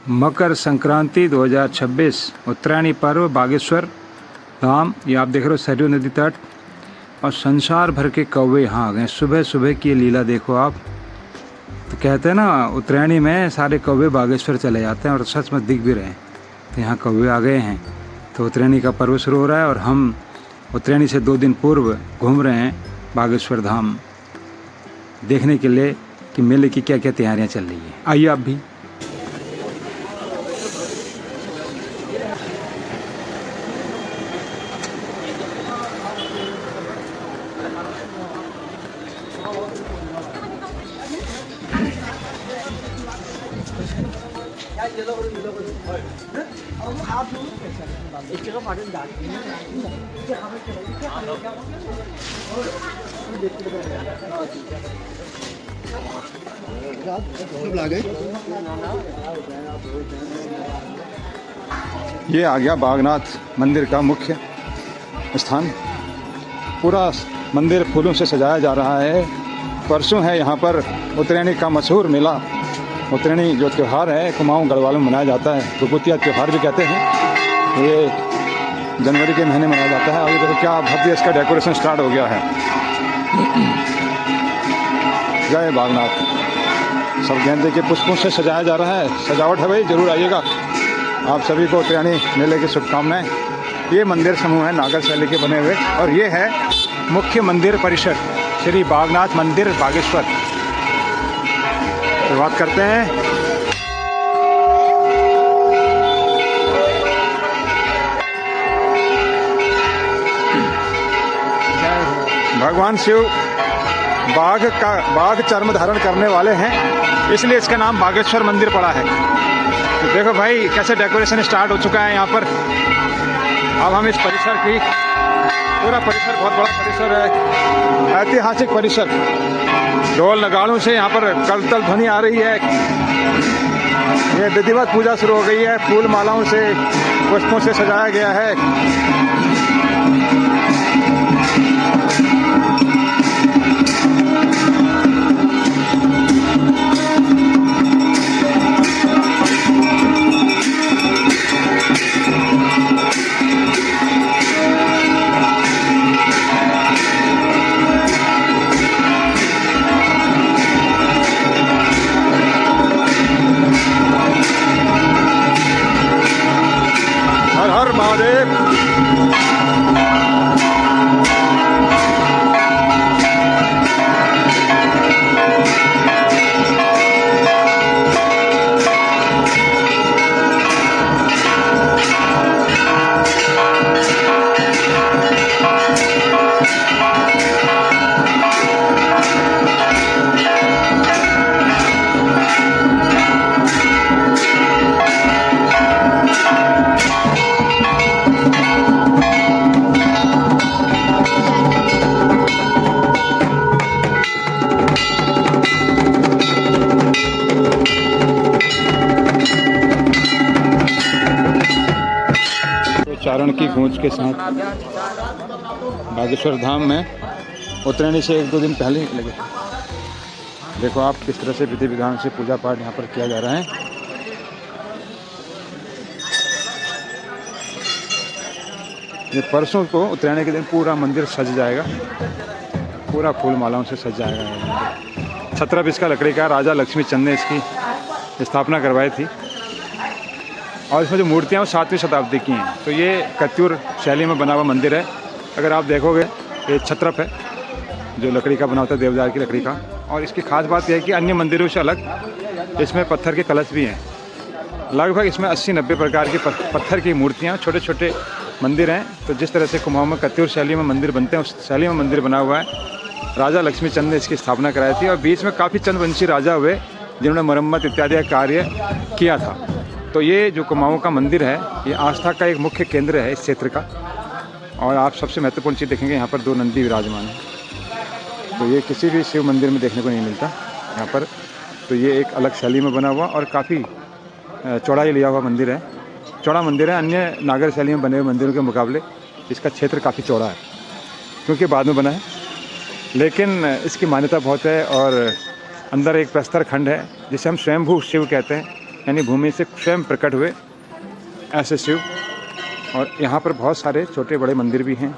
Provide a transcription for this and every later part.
मकर संक्रांति 2026 उत्तरायणी पर्व बागेश्वर धाम। ये आप देख रहे हो सरयू नदी तट और संसार भर के कौवे यहाँ आ गए। सुबह सुबह की ये लीला देखो आप। तो कहते हैं ना उत्तरायणी में सारे कौवे बागेश्वर चले जाते हैं और सच में दिख भी रहे हैं। तो यहाँ कौवे आ गए हैं। तो उत्तरायणी का पर्व शुरू हो रहा है और हम उत्तरायणी से 2 दिन पूर्व घूम रहे हैं बागेश्वर धाम देखने के लिए कि मेले की क्या क्या तैयारियाँ चल रही हैं। आइए आप भी। ये आ गया बागनाथ मंदिर का मुख्य स्थान। पूरा मंदिर फूलों से सजाया जा रहा है। परसों है यहाँ पर उत्तरायणी का मशहूर मेला। उत्तरायणी जो त्यौहार है कुमाऊं गढ़वाल में मनाया जाता है, गुगुतिया त्यौहार भी कहते हैं। ये जनवरी के महीने मनाया जाता है और ये देखो क्या भव्य इसका डेकोरेशन स्टार्ट हो गया है। जय बागनाथ। सब गेंदे के पुष्पों से सजाया जा रहा है। सजावट है भाई, जरूर आइएगा। आप सभी को उत्तरायणी मेले की शुभकामनाएं। ये मंदिर समूह है नागर शैली के बने हुए और ये है मुख्य मंदिर परिसर श्री बागनाथ मंदिर बागेश्वर। शुरुआत करते हैं। भगवान शिव बाघ चर्म धारण करने वाले हैं, इसलिए इसका नाम बागेश्वर मंदिर पड़ा है। तो देखो भाई कैसे डेकोरेशन स्टार्ट हो चुका है यहाँ पर। अब हम इस परिसर की पूरा परिसर बहुत बड़ा परिसर है, ऐतिहासिक परिसर। ढोल नगाड़ों से यहाँ पर कलतल ध्वनि आ रही है। ये विधिवत पूजा शुरू हो गई है। फूल मालाओं से पुष्पों से सजाया गया है। हर हर महादेव। चारण की गूंज के साथ बागेश्वर धाम में उत्तरायणी से 1-2 दिन पहले ही लगे। देखो आप किस तरह से विधि विधान से पूजा पाठ यहाँ पर किया जा रहा है। ये परसों को उत्तरायणी के दिन पूरा मंदिर सज जाएगा, पूरा फूल मालाओं से सज जाएगा। 17 पीस का लकड़ी का राजा लक्ष्मी चंद ने इसकी स्थापना करवाई थी और इसमें जो मूर्तियाँ वो 7वीं शताब्दी की हैं। तो ये कत्यूर शैली में बना हुआ मंदिर है। अगर आप देखोगे ये छत्रप है जो लकड़ी का बना होता है, देवदार की लकड़ी का। और इसकी खास बात यह है कि अन्य मंदिरों से अलग इसमें पत्थर के कलश भी हैं। लगभग इसमें 80-90 प्रकार के पत्थर की मूर्तियाँ, छोटे छोटे मंदिर हैं। तो जिस तरह से कुमाऊं में कत्यूर शैली में मंदिर बनते हैं उस शैली में मंदिर बना हुआ है। राजा लक्ष्मी चंद ने इसकी स्थापना कराई थी और बीच में काफ़ी चंद्रवंशी राजा हुए जिन्होंने मरम्मत इत्यादि का कार्य किया था। तो ये जो कुमाऊं का मंदिर है ये आस्था का एक मुख्य केंद्र है इस क्षेत्र का। और आप सबसे महत्वपूर्ण चीज़ देखेंगे यहाँ पर 2 नंदी विराजमान हैं। तो ये किसी भी शिव मंदिर में देखने को नहीं मिलता यहाँ पर। तो ये एक अलग शैली में बना हुआ और काफ़ी चौड़ाई लिया हुआ मंदिर है। चौड़ा मंदिर है। अन्य नागर शैली में बने हुए मंदिरों के मुकाबले इसका क्षेत्र काफ़ी चौड़ा है क्योंकि बाद में बना है, लेकिन इसकी मान्यता बहुत है। और अंदर एक प्रस्तर खंड है जिसे हम स्वयंभू शिव कहते हैं। यानी भूमि से स्वयं प्रकट हुए ऐसे शिव। और यहाँ पर बहुत सारे छोटे बड़े मंदिर भी हैं।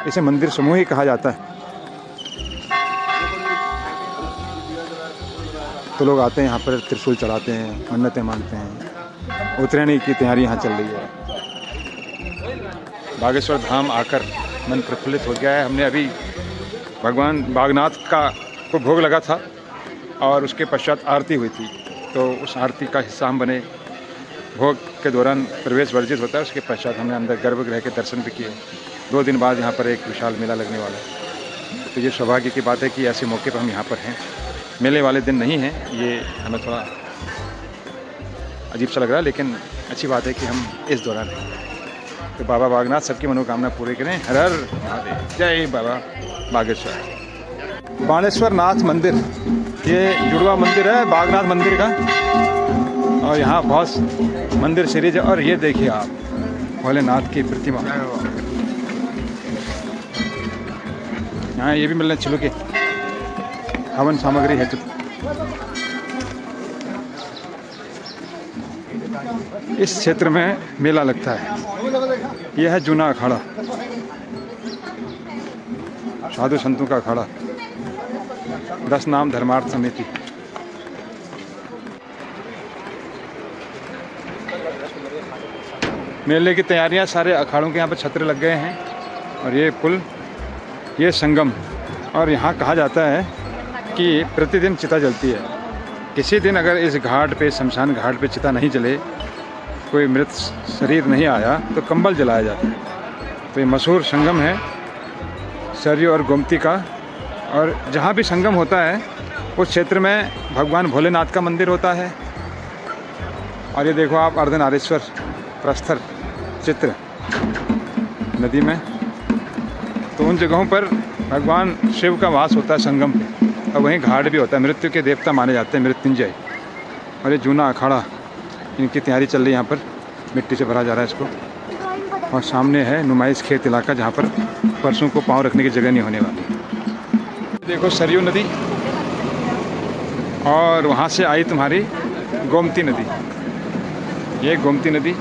इसे मंदिर समूह ही कहा जाता है। तो लोग आते हैं यहाँ पर, त्रिशूल चढ़ाते हैं, मन्नतें मांगते हैं। उतरैनी की तैयारी यहाँ चल रही है। बागेश्वर धाम आकर मन प्रफुल्लित हो गया है। हमने अभी भगवान बागनाथ को भोग लगा था और उसके पश्चात आरती हुई थी, तो उस आरती का हिस्सा हम बने। भोग के दौरान प्रवेश वर्जित होता है, उसके पश्चात हमने अंदर गर्भगृह के दर्शन भी किए। 2 दिन बाद यहाँ पर एक विशाल मेला लगने वाला है। तो ये सौभाग्य की बात है कि ऐसे मौके पर हम यहाँ पर हैं। मेले वाले दिन नहीं हैं, ये हमें थोड़ा अजीब सा लग रहा है, लेकिन अच्छी बात है कि हम इस दौरान हैं। तो बाबा बागनाथ सबकी मनोकामना पूरी करें। हर हर महादेव, जय बाबा बागेश्वर। बाणेश्वर नाथ मंदिर, ये जुड़वा मंदिर है बागनाथ मंदिर का। और यहाँ बहुत मंदिर सीरीज है। और ये देखिए आप, भोलेनाथ की प्रतिमा। यहाँ ये भी मिल रहे हैं छिलके, हवन सामग्री है। इस क्षेत्र में मेला लगता है। यह है जूना अखाड़ा, साधु संतों का अखाड़ा, 10 नाम धर्मार्थ समिति। मेले की तैयारियां, सारे अखाड़ों के यहाँ पर छत्र लग गए हैं। और ये पुल, ये संगम। और यहाँ कहा जाता है कि प्रतिदिन चिता जलती है। किसी दिन अगर इस घाट पे, शमशान घाट पे चिता नहीं जले, कोई मृत शरीर नहीं आया, तो कंबल जलाया जाता है। तो ये मशहूर संगम है सरयू और गोमती का। और जहाँ भी संगम होता है उस क्षेत्र में भगवान भोलेनाथ का मंदिर होता है। और ये देखो आप, अर्धनारीश्वर प्रस्तर चित्र नदी में। तो उन जगहों पर भगवान शिव का वास होता है संगम पे। और वहीं घाट भी होता है, मृत्यु के देवता माने जाते हैं मृत्युंजय। और ये जूना अखाड़ा, इनकी तैयारी चल रही है। यहाँ पर मिट्टी से भरा जा रहा है इसको। और सामने है नुमाइश खेत इलाका, जहाँ पर परसों को पाँव रखने की जगह नहीं होने वाली। देखो सरयू नदी, और वहाँ से आई तुम्हारी गोमती नदी। ये गोमती नदी,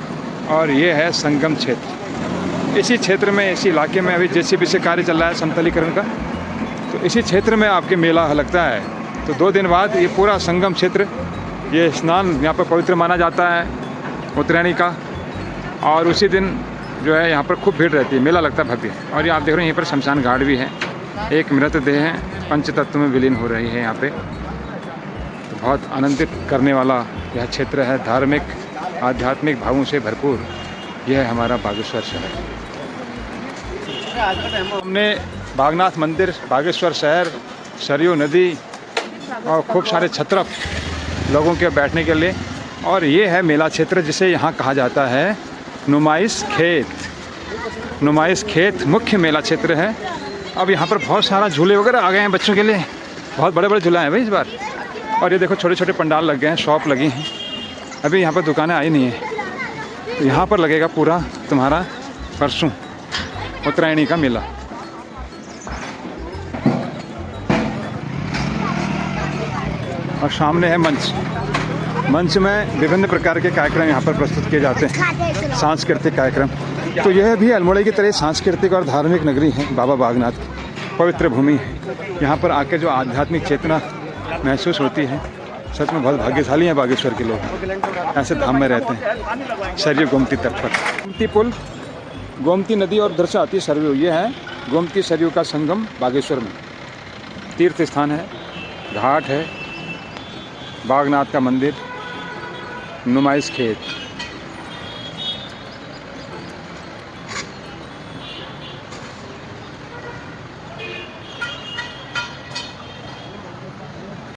और ये है संगम क्षेत्र। इसी क्षेत्र में, इसी इलाके में अभी जेसीबी से कार्य चल रहा है समतलीकरण का। तो इसी क्षेत्र में आपके मेला लगता है। तो 2 दिन बाद ये पूरा संगम क्षेत्र, ये स्नान यहाँ पर पवित्र माना जाता है उतरैनी का। और उसी दिन जो है यहाँ पर खूब भीड़ रहती है, मेला लगता है भव्य। और ये आप देख रहे हैं, यहीं पर शमशान घाट भी है। एक मृतदेह है, पंचतत्व में विलीन हो रही है यहाँ पे। तो बहुत आनंदित करने वाला यह क्षेत्र है, धार्मिक आध्यात्मिक भावों से भरपूर। यह है हमारा बागेश्वर शहर। हमने बागनाथ मंदिर, बागेश्वर शहर, सरयू नदी और खूब सारे छत्र लोगों के बैठने के लिए। और ये है मेला क्षेत्र, जिसे यहाँ कहा जाता है नुमाइश खेत। नुमाइश खेत मुख्य मेला क्षेत्र है। अब यहाँ पर बहुत सारा झूले वगैरह आ गए हैं बच्चों के लिए, बहुत बड़े बड़े झूले हैं भाई इस बार। और ये देखो छोटे छोटे पंडाल लग गए हैं, शॉप लगी हैं। अभी यहाँ पर दुकानें आई नहीं है। तो यहाँ पर लगेगा पूरा तुम्हारा परसों उत्तरायणी का मेला। और सामने है मंच। मंच में विभिन्न प्रकार के कार्यक्रम यहाँ पर प्रस्तुत किए जाते हैं, सांस्कृतिक कार्यक्रम। तो यह भी अल्मोड़ा की तरह सांस्कृतिक और धार्मिक नगरी है, बाबा बागनाथ की पवित्र भूमि है। यहाँ पर आकर जो आध्यात्मिक चेतना महसूस होती है, सच में बहुत भाग्यशाली हैं बागेश्वर के लोग, ऐसे धाम में रहते हैं। सरयू गोमती तट पर गोमती पुल, गोमती नदी और उधर से आती है सरयू। ये है गोमती सरयू का संगम बागेश्वर में। तीर्थ स्थान है, घाट है, बागनाथ का मंदिर, नुमाइश खेत।